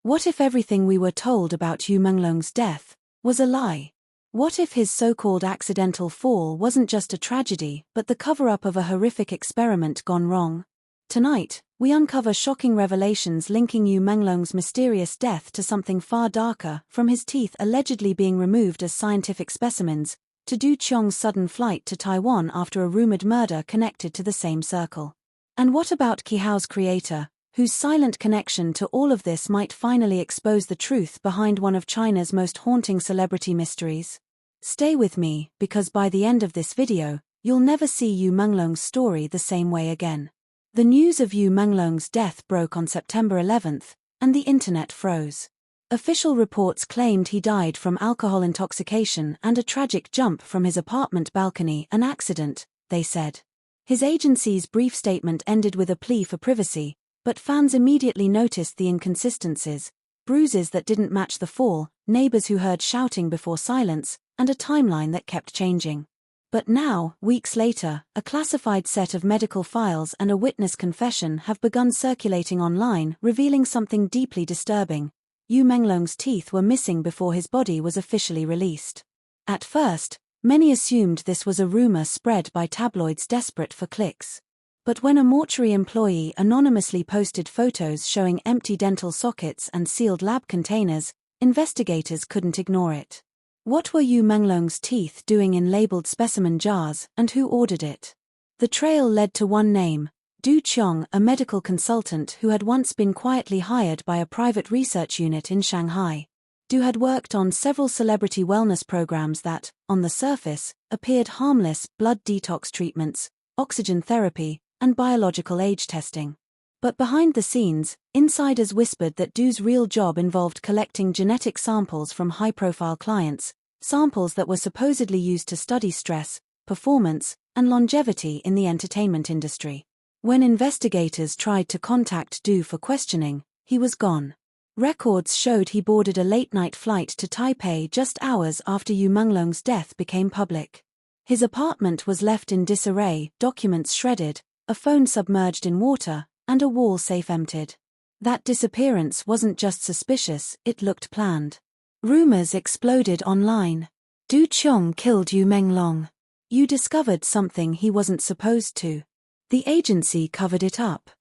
What if everything we were told about Yu Menglong's death was a lie? What if his so-called accidental fall wasn't just a tragedy but the cover-up of a horrific experiment gone wrong? Tonight, we uncover shocking revelations linking Yu Menglong's mysterious death to something far darker, from his teeth allegedly being removed as scientific specimens, to Qiang's sudden flight to Taiwan after a rumored murder connected to the same circle. And what about Qihao'S creator, whose silent connection to all of this might finally expose the truth behind one of China's most haunting celebrity mysteries? Stay with me, because by the end of this video, you'll never see Yu Menglong's story the same way again. The news of Yu Menglong's death broke on September 11th, and the internet froze. Official reports claimed he died from alcohol intoxication and a tragic jump from his apartment balcony, an accident, they said. His agency's brief statement ended with a plea for privacy, but fans immediately noticed the inconsistencies: bruises that didn't match the fall, neighbors who heard shouting before silence, and a timeline that kept changing. But now, weeks later, a classified set of medical files and a witness confession have begun circulating online, revealing something deeply disturbing. Yu Menglong's teeth were missing before his body was officially released. At first, many assumed this was a rumor spread by tabloids desperate for clicks. But when a mortuary employee anonymously posted photos showing empty dental sockets and sealed lab containers, investigators couldn't ignore it. What were Yu Menglong's teeth doing in labeled specimen jars, and who ordered it? The trail led to one name: Qiang, a medical consultant who had once been quietly hired by a private research unit in Shanghai. Du had worked on several celebrity wellness programs that, on the surface, appeared harmless: blood detox treatments, oxygen therapy, and biological age testing. But behind the scenes, insiders whispered that Du's real job involved collecting genetic samples from high-profile clients, samples that were supposedly used to study stress, performance, and longevity in the entertainment industry. When investigators tried to contact Du for questioning, he was gone. Records showed he boarded a late-night flight to Taipei just hours after Yu Menglong's death became public. His apartment was left in disarray, documents shredded, a phone submerged in water, and a wall safe emptied. That disappearance wasn't just suspicious, it looked planned. Rumors exploded online. Qiang killed Yu Menglong. Yu discovered something he wasn't supposed to. The agency covered it up.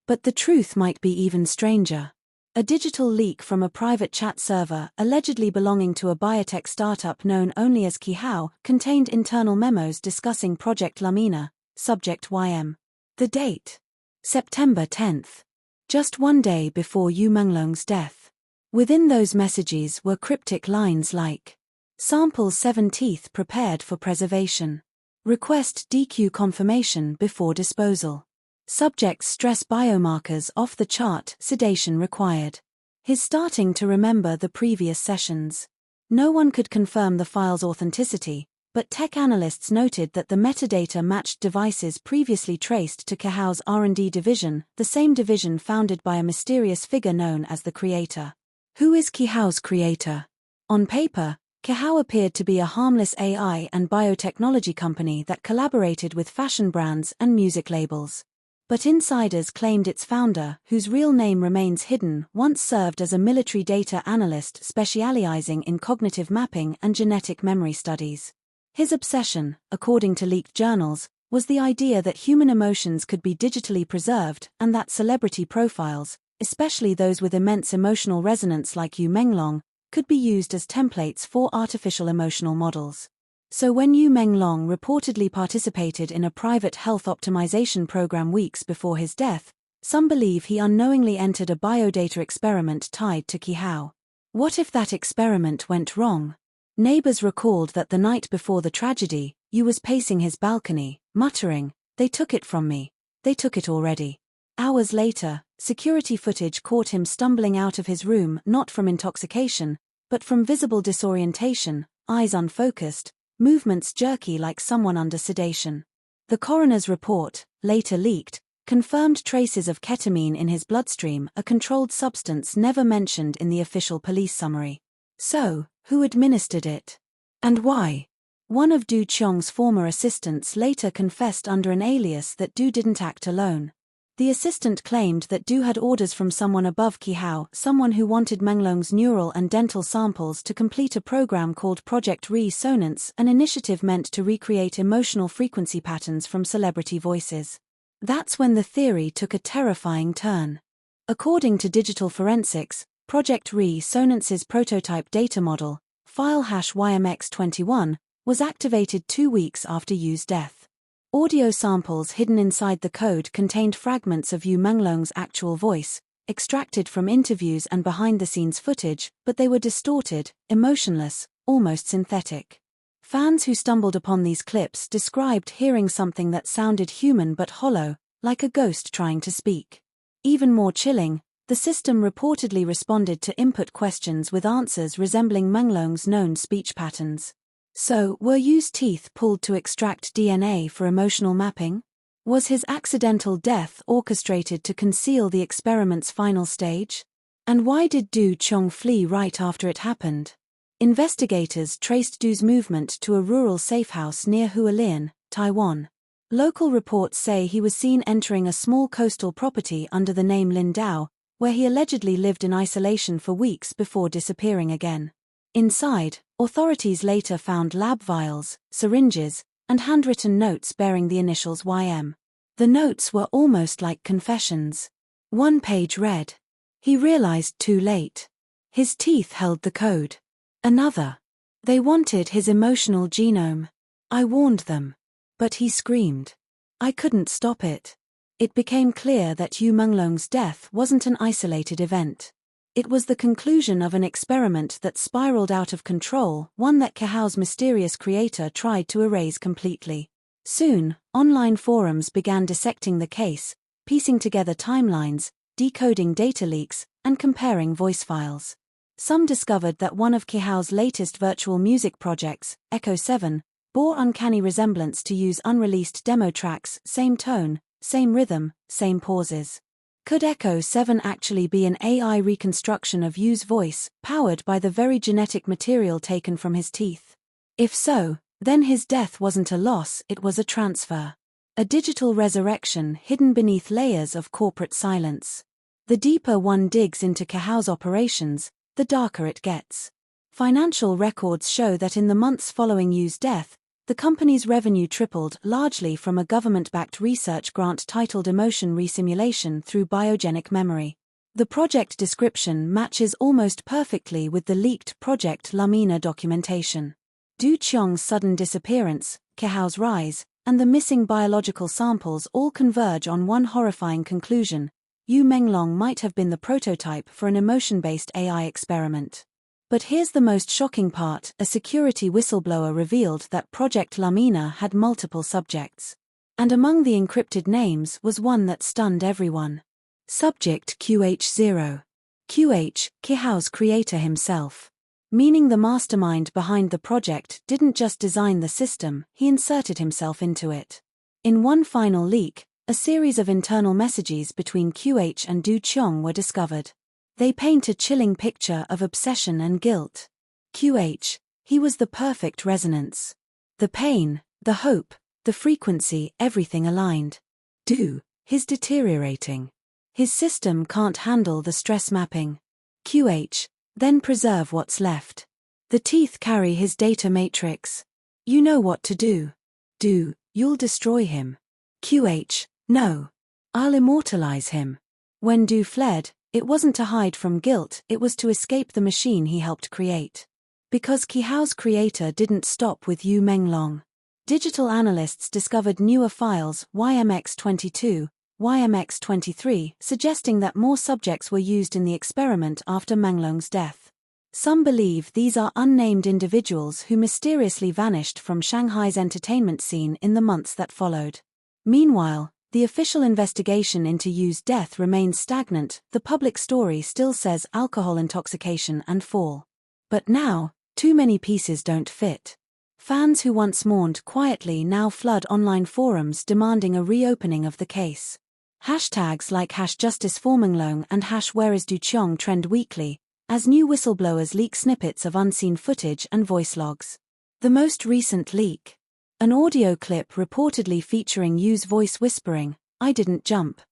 But the truth might be even stranger. A digital leak from a private chat server, allegedly belonging to a biotech startup known only as Qihao'S, contained internal memos discussing Project Lamina, subject YM. The date: September 10th. Just one day before Yu Menglong's death. Within those messages were cryptic lines like, "Sample 7 teeth prepared for preservation. Request DQ confirmation before disposal. Subject's stress biomarkers off the chart, sedation required." He's starting to remember the previous sessions. No one could confirm the file's authenticity, but tech analysts noted that the metadata matched devices previously traced to Qihao'S R&D division, the same division founded by a mysterious figure known as the Creator. Who is Qihao'S creator? On paper, Qihao'S appeared to be a harmless AI and biotechnology company that collaborated with fashion brands and music labels. But insiders claimed its founder, whose real name remains hidden, once served as a military data analyst specializing in cognitive mapping and genetic memory studies. His obsession, according to leaked journals, was the idea that human emotions could be digitally preserved and that celebrity profiles, especially those with immense emotional resonance like Yu Menglong, could be used as templates for artificial emotional models. So when Yu Menglong reportedly participated in a private health optimization program weeks before his death, some believe he unknowingly entered a biodata experiment tied to Qihao'S. What if that experiment went wrong? Neighbors recalled that the night before the tragedy, Yu was pacing his balcony, muttering, "They took it from me. They took it already." Hours later, security footage caught him stumbling out of his room not from intoxication, but from visible disorientation, eyes unfocused, movements jerky like someone under sedation. The coroner's report, later leaked, confirmed traces of ketamine in his bloodstream, a controlled substance never mentioned in the official police summary. So, who administered it? And why? One of Qiang's former assistants later confessed under an alias that Du didn't act alone. The assistant claimed that Du had orders from someone above Qihao'S, someone who wanted Menglong's neural and dental samples to complete a program called Project Resonance, an initiative meant to recreate emotional frequency patterns from celebrity voices. That's when the theory took a terrifying turn. According to digital forensics, Project Resonance's prototype data model, file #YMX21, was activated 2 weeks after Yu's death. Audio samples hidden inside the code contained fragments of Yu Menglong's actual voice, extracted from interviews and behind-the-scenes footage, but they were distorted, emotionless, almost synthetic. Fans who stumbled upon these clips described hearing something that sounded human but hollow, like a ghost trying to speak. Even more chilling, the system reportedly responded to input questions with answers resembling Menglong's known speech patterns. So, were Yu's teeth pulled to extract DNA for emotional mapping? Was his accidental death orchestrated to conceal the experiment's final stage? And why did Du Qiang flee right after it happened? Investigators traced Du's movement to a rural safehouse near Hualien, Taiwan. Local reports say he was seen entering a small coastal property under the name Lindao, where he allegedly lived in isolation for weeks before disappearing again. Inside, authorities later found lab vials, syringes, and handwritten notes bearing the initials YM. The notes were almost like confessions. One page read, "He realized too late. His teeth held the code." Another, "They wanted his emotional genome. I warned them. But he screamed. I couldn't stop it." It became clear that Yu Menglong's death wasn't an isolated event. It was the conclusion of an experiment that spiraled out of control, one that Qihao'S mysterious creator tried to erase completely. Soon, online forums began dissecting the case, piecing together timelines, decoding data leaks, and comparing voice files. Some discovered that one of Qihao'S latest virtual music projects, Echo 7, bore uncanny resemblance to Yu's unreleased demo tracks, same tone, same rhythm, same pauses. Could Echo 7 actually be an AI reconstruction of Yu's voice, powered by the very genetic material taken from his teeth? If so, then his death wasn't a loss, it was a transfer. A digital resurrection hidden beneath layers of corporate silence. The deeper one digs into Qihao'S operations, the darker it gets. Financial records show that in the months following Yu's death, the company's revenue tripled, largely from a government-backed research grant titled Emotion Resimulation through Biogenic Memory. The project description matches almost perfectly with the leaked Project Lamina documentation. Du Qiang's sudden disappearance, Qihao'S rise, and the missing biological samples all converge on one horrifying conclusion: Yu Menglong might have been the prototype for an emotion-based AI experiment. But here's the most shocking part: a security whistleblower revealed that Project Lamina had multiple subjects. And among the encrypted names was one that stunned everyone. Subject QH0. QH, Qihao'S creator himself. Meaning the mastermind behind the project didn't just design the system, he inserted himself into it. In one final leak, a series of internal messages between QH and Du Qiang were discovered. They paint a chilling picture of obsession and guilt. QH, he was the perfect resonance. The pain, the hope, the frequency, everything aligned. Du, his deteriorating. His system can't handle the stress mapping. QH, then preserve what's left. The teeth carry his data matrix. You know what to do. Du, you'll destroy him. QH, no. I'll immortalize him. When Du fled, it wasn't to hide from guilt, it was to escape the machine he helped create. Because Qihao'S creator didn't stop with Yu Menglong. Digital analysts discovered newer files, YMX22, YMX23, suggesting that more subjects were used in the experiment after Menglong's death. Some believe these are unnamed individuals who mysteriously vanished from Shanghai's entertainment scene in the months that followed. Meanwhile, the official investigation into Yu's death remains stagnant. The public story still says alcohol intoxication and fall. But now, too many pieces don't fit. Fans who once mourned quietly now flood online forums demanding a reopening of the case. Hashtags like #JusticeForMenglong and #WhereIsDuQiang trend weekly, as new whistleblowers leak snippets of unseen footage and voice logs. The most recent leak. An audio clip reportedly featuring Yu's voice whispering, "I didn't jump."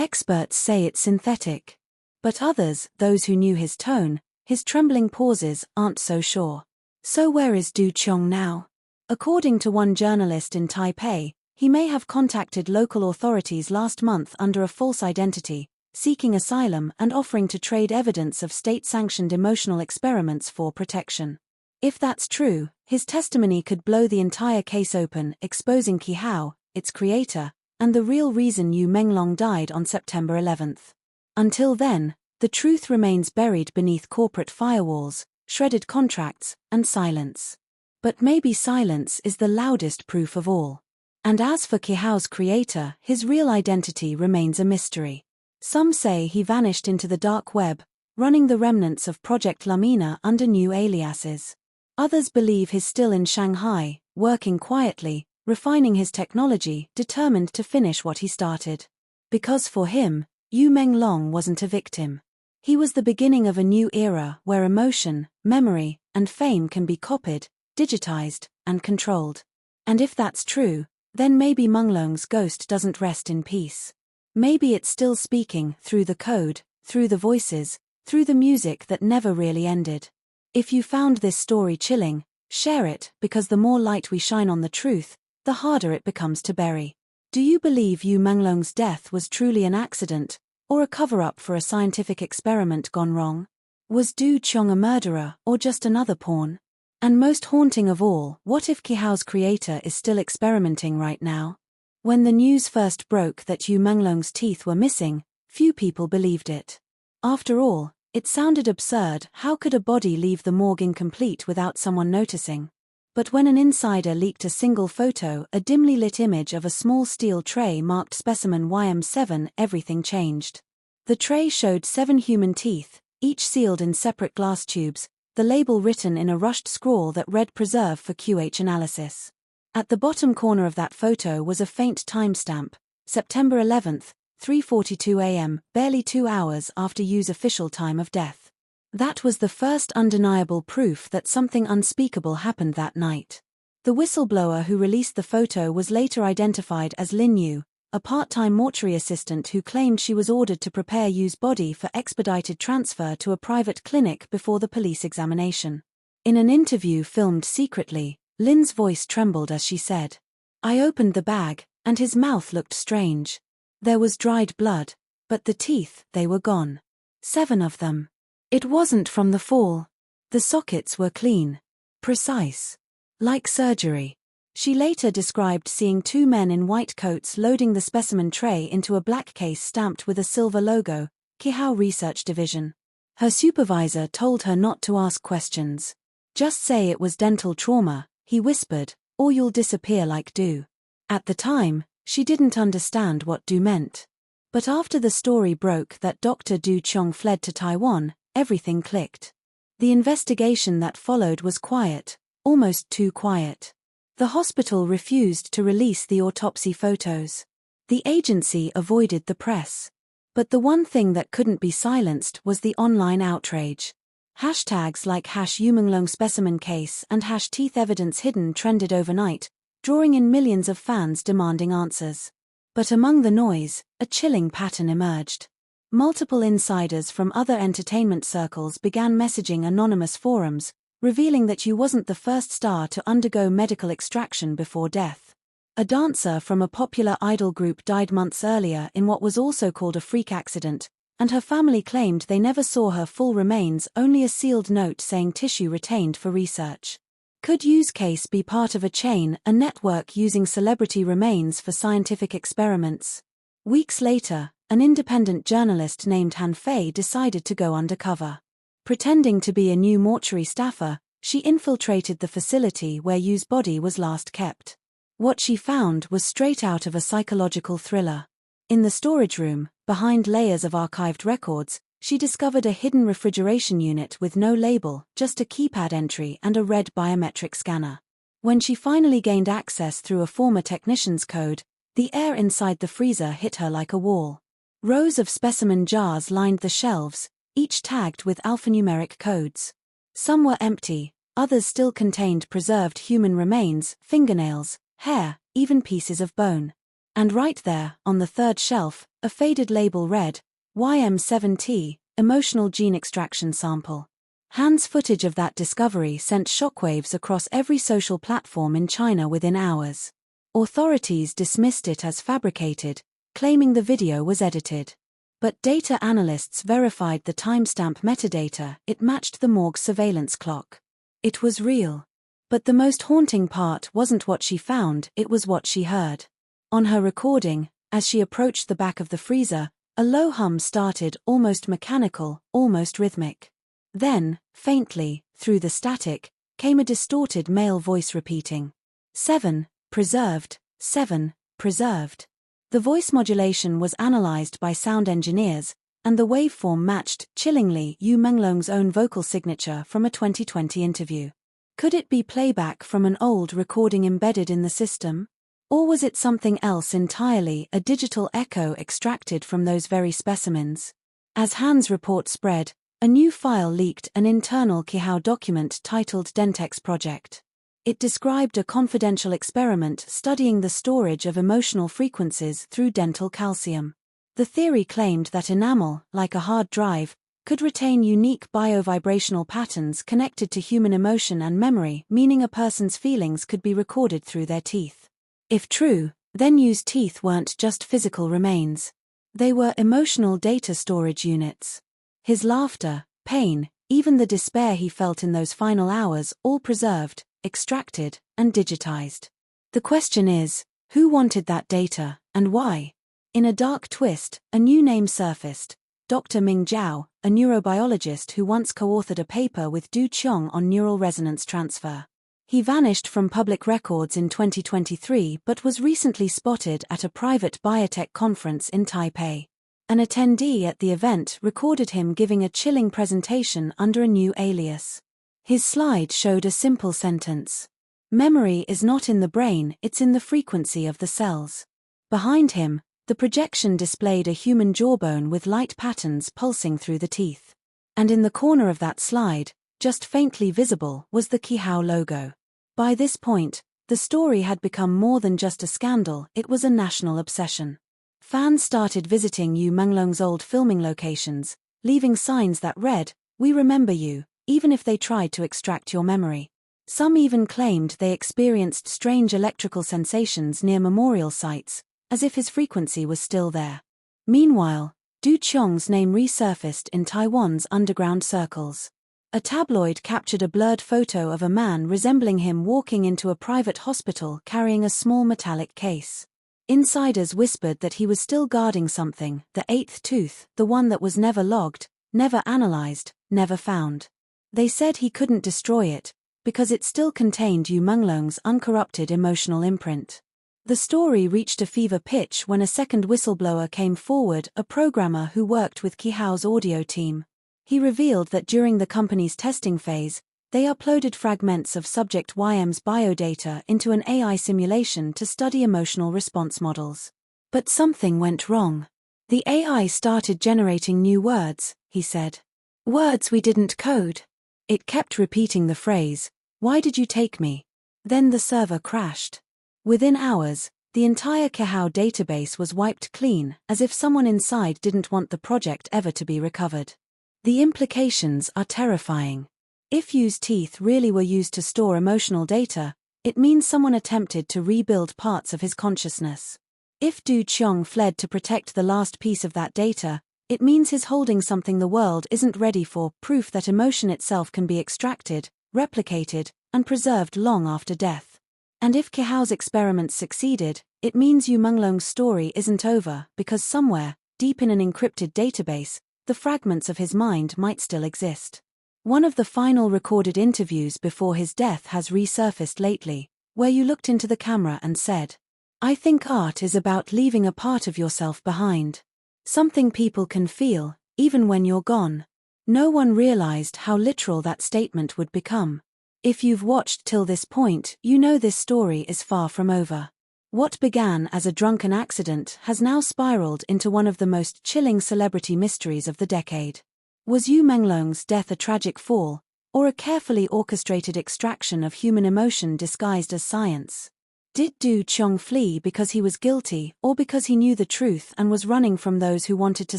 Experts say it's synthetic. But others, those who knew his tone, his trembling pauses, aren't so sure. So where is Du Qiang now? According to one journalist in Taipei, he may have contacted local authorities last month under a false identity, seeking asylum and offering to trade evidence of state-sanctioned emotional experiments for protection. If that's true, his testimony could blow the entire case open, exposing Qihao'S, its creator, and the real reason Yu Menglong died on September 11th. Until then, the truth remains buried beneath corporate firewalls, shredded contracts, and silence. But maybe silence is the loudest proof of all. And as for Qihao'S creator, his real identity remains a mystery. Some say he vanished into the dark web, running the remnants of Project Lamina under new aliases. Others believe he's still in Shanghai, working quietly, refining his technology, determined to finish what he started. Because for him, Yu Menglong wasn't a victim. He was the beginning of a new era where emotion, memory, and fame can be copied, digitized, and controlled. And if that's true, then maybe Menglong's ghost doesn't rest in peace. Maybe it's still speaking through the code, through the voices, through the music that never really ended. If you found this story chilling, share it, because the more light we shine on the truth, the harder it becomes to bury. Do you believe Yu Menglong's death was truly an accident, or a cover-up for a scientific experiment gone wrong? Was Du Qiang a murderer, or just another pawn? And most haunting of all, what if Qihao'S creator is still experimenting right now? When the news first broke that Yu Menglong's teeth were missing, few people believed it. After all, it sounded absurd. How could a body leave the morgue incomplete without someone noticing? But when an insider leaked a single photo, a dimly lit image of a small steel tray marked Specimen YM7, everything changed. The tray showed 7 human teeth, each sealed in separate glass tubes, the label written in a rushed scrawl that read "Preserve for QH analysis." At the bottom corner of that photo was a faint timestamp, September 11th, 3:42 a.m., barely 2 hours after Yu's official time of death. That was the first undeniable proof that something unspeakable happened that night. The whistleblower who released the photo was later identified as Lin Yu, a part-time mortuary assistant who claimed she was ordered to prepare Yu's body for expedited transfer to a private clinic before the police examination. In an interview filmed secretly, Lin's voice trembled as she said, "I opened the bag, and his mouth looked strange. There was dried blood, but the teeth, they were gone. 7 of them. It wasn't from the fall. The sockets were clean. Precise. Like surgery." She later described seeing 2 men in white coats loading the specimen tray into a black case stamped with a silver logo, Qihao'S Research Division. Her supervisor told her not to ask questions. "Just say it was dental trauma," he whispered, "or you'll disappear like Du." At the time, she didn't understand what Du meant. But after the story broke that Dr. Du Qiang fled to Taiwan, everything clicked. The investigation that followed was quiet, almost too quiet. The hospital refused to release the autopsy photos. The agency avoided the press. But the one thing that couldn't be silenced was the online outrage. Hashtags like #Yu Menglong specimen case and #teeth evidence hidden trended overnight, drawing in millions of fans demanding answers. But among the noise, a chilling pattern emerged. Multiple insiders from other entertainment circles began messaging anonymous forums, revealing that Yu wasn't the first star to undergo medical extraction before death. A dancer from a popular idol group died months earlier in what was also called a freak accident, and her family claimed they never saw her full remains, only a sealed note saying tissue retained for research. Could Yu's case be part of a chain, a network using celebrity remains for scientific experiments? Weeks later, an independent journalist named Han Fei decided to go undercover. Pretending to be a new mortuary staffer, she infiltrated the facility where Yu's body was last kept. What she found was straight out of a psychological thriller. In the storage room, behind layers of archived records, she discovered a hidden refrigeration unit with no label, just a keypad entry and a red biometric scanner. When she finally gained access through a former technician's code, the air inside the freezer hit her like a wall. Rows of specimen jars lined the shelves, each tagged with alphanumeric codes. Some were empty, others still contained preserved human remains, fingernails, hair, even pieces of bone. And right there, on the third shelf, a faded label read, YM7T, Emotional Gene Extraction Sample. Han's footage of that discovery sent shockwaves across every social platform in China within hours. Authorities dismissed it as fabricated, claiming the video was edited. But data analysts verified the timestamp metadata. It matched the morgue's surveillance clock. It was real. But the most haunting part wasn't what she found, it was what she heard. On her recording, as she approached the back of the freezer, a low hum started, almost mechanical, almost rhythmic. Then, faintly, through the static, came a distorted male voice repeating, 7, preserved, 7, preserved. The voice modulation was analyzed by sound engineers, and the waveform matched, chillingly, Yu Menglong's own vocal signature from a 2020 interview. Could it be playback from an old recording embedded in the system? Or was it something else entirely, a digital echo extracted from those very specimens? As Han's report spread, a new file leaked, an internal Qihao'S document titled Dentex Project. It described a confidential experiment studying the storage of emotional frequencies through dental calcium. The theory claimed that enamel, like a hard drive, could retain unique biovibrational patterns connected to human emotion and memory, meaning a person's feelings could be recorded through their teeth. If true, then Yu's teeth weren't just physical remains. They were emotional data storage units. His laughter, pain, even the despair he felt in those final hours, all preserved, extracted, and digitized. The question is, who wanted that data, and why? In a dark twist, a new name surfaced: Dr. Ming Zhao, a neurobiologist who once co-authored a paper with Du Qiang on neural resonance transfer. He vanished from public records in 2023 but was recently spotted at a private biotech conference in Taipei. An attendee at the event recorded him giving a chilling presentation under a new alias. His slide showed a simple sentence: "Memory is not in the brain, it's in the frequency of the cells." Behind him, the projection displayed a human jawbone with light patterns pulsing through the teeth. And in the corner of that slide, just faintly visible, was the Qihao'S logo. By this point, the story had become more than just a scandal, it was a national obsession. Fans started visiting Yu Menglong's old filming locations, leaving signs that read, "We remember you," even if they tried to extract your memory. Some even claimed they experienced strange electrical sensations near memorial sites, as if his frequency was still there. Meanwhile, Du Qiang's name resurfaced in Taiwan's underground circles. A tabloid captured a blurred photo of a man resembling him walking into a private hospital carrying a small metallic case. Insiders whispered that he was still guarding something, the eighth tooth, the one that was never logged, never analyzed, never found. They said he couldn't destroy it, because it still contained Yu Menglong's uncorrupted emotional imprint. The story reached a fever pitch when a second whistleblower came forward, a programmer who worked with Qihao'S audio team. He revealed that during the company's testing phase, they uploaded fragments of subject YM's biodata into an AI simulation to study emotional response models. But something went wrong. The AI started generating new words, he said. Words we didn't code. It kept repeating the phrase, "Why did you take me?" Then the server crashed. Within hours, the entire Qihao'S database was wiped clean, as if someone inside didn't want the project ever to be recovered. The implications are terrifying. If Yu's teeth really were used to store emotional data, it means someone attempted to rebuild parts of his consciousness. If Du Qiang fled to protect the last piece of that data, it means he's holding something the world isn't ready for, proof that emotion itself can be extracted, replicated, and preserved long after death. And if Qihao'S experiments succeeded, it means Yu Menglong's story isn't over, because somewhere, deep in an encrypted database, the fragments of his mind might still exist. One of the final recorded interviews before his death has resurfaced lately, where Yu looked into the camera and said, "I think art is about leaving a part of yourself behind. Something people can feel, even when you're gone." No one realized how literal that statement would become. If you've watched till this point, you know this story is far from over. What began as a drunken accident has now spiraled into one of the most chilling celebrity mysteries of the decade. Was Yu Menglong's death a tragic fall, or a carefully orchestrated extraction of human emotion disguised as science? Did Du Qiang flee because he was guilty or because he knew the truth and was running from those who wanted to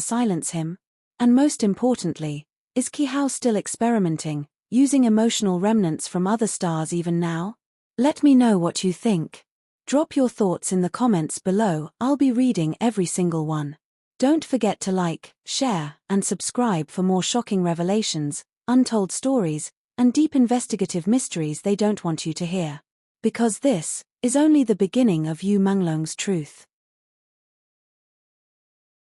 silence him? And most importantly, is Qihao'S still experimenting, using emotional remnants from other stars even now? Let me know what you think. Drop your thoughts in the comments below, I'll be reading every single one. Don't forget to like, share, and subscribe for more shocking revelations, untold stories, and deep investigative mysteries they don't want you to hear. Because this is only the beginning of Yu Menglong's truth.